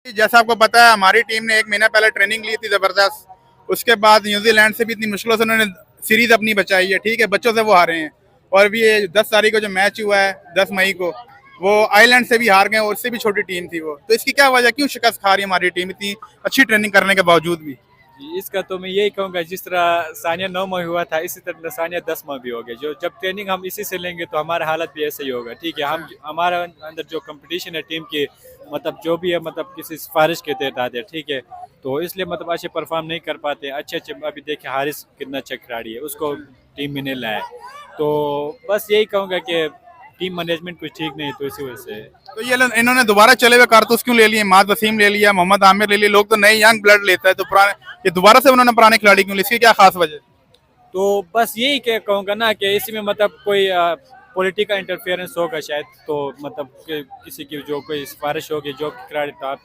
जैसा आपको पता है हमारी टीम ने 1 महीना पहले ट्रेनिंग ली थी जबरदस्त। उसके बाद न्यूजीलैंड से भी इतनी मुश्किलों से उन्होंने सीरीज अपनी बचाई है, ठीक है, बच्चों से वो हारे हैं। और भी ये 10 तारीख को जो मैच हुआ है 10 मई को, वो आयरलैंड से भी हार गए और उससे भी छोटी टीम थी वो। तो इसकी क्या वजह, क्यों शिकस्त खा रही है हमारी टीम इतनी अच्छी ट्रेनिंग करने के बावजूद भी? इसका तो मैं यही कहूंगा, जिस तरह सानिया 9 में हुआ था इसी तरह सानिया 10 में भी हो गए। जो जब ट्रेनिंग हम इसी से लेंगे तो हमारा हालत भी ऐसे ही होगा। ठीक है, हम हमारा अंदर जो कंपटीशन है टीम की, मतलब जो भी है, मतलब किसी सिफारिश के तहत आते हैं। ठीक है, तो इसलिए मतलब अच्छे परफॉर्म नहीं कर पाते। अच्छे अच्छे अभी देखिए हारिस कितना अच्छा खिलाड़ी है, उसको टीम में नहीं लाया। तो बस यही कहूंगा कि टीम मैनेजमेंट कुछ ठीक नहीं, तो इसी वजह से। तो ये इन्होंने दोबारा चले हुए कारतूस क्यों ले लिए? माद वसीम ले लिया, मोहम्मद आमिर ले लिए, लोग तो नए यंग ब्लड लेता है, तो पुराने ये दोबारा से उन्होंने पुराने खिलाड़ी क्यों लिए? इसकी क्या खास वजह? तो बस यही क्या कहूँगा ना कि इसमें मतलब कोई पॉलिटिकल इंटरफेरेंस होगा शायद। तो मतलब किसी की जो कोई सिफारिश होगी जो खिलाड़ी तो आप